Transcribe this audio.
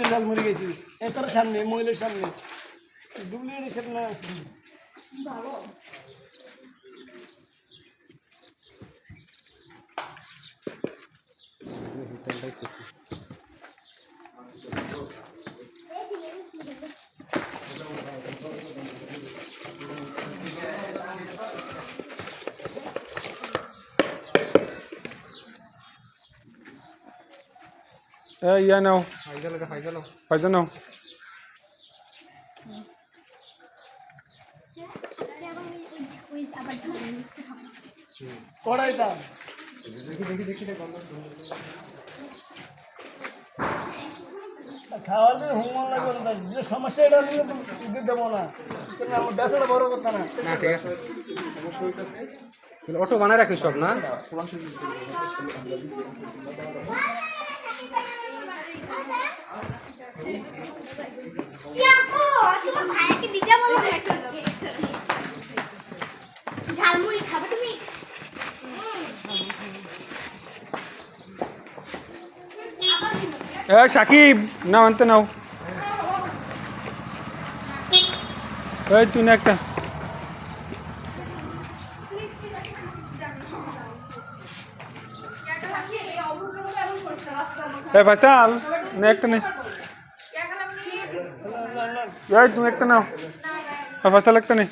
ঝালমুড়ি গেছি এটার সামনে মহিলার সামনে ডুপ্লিকেট হিসেবে না আছে ভালো ইয়া নাও ফাইজা নাও কড়াইটা খাওয়ালে হুমন লাগবে না যে সমস্যা এটা নিয়ে দিতে দেবো না কিন্তু আমার বেসাটা বড় কথা না না ঠিক আছে অটো বানায় রাখছিস সব না ঝালমুড়ি খাবে তুমি সাকিব নাও আনতে নাও এই তুই না একটা ফয়সাল না একটা নে তুমি একটা নাও ফয়সাল একটা নে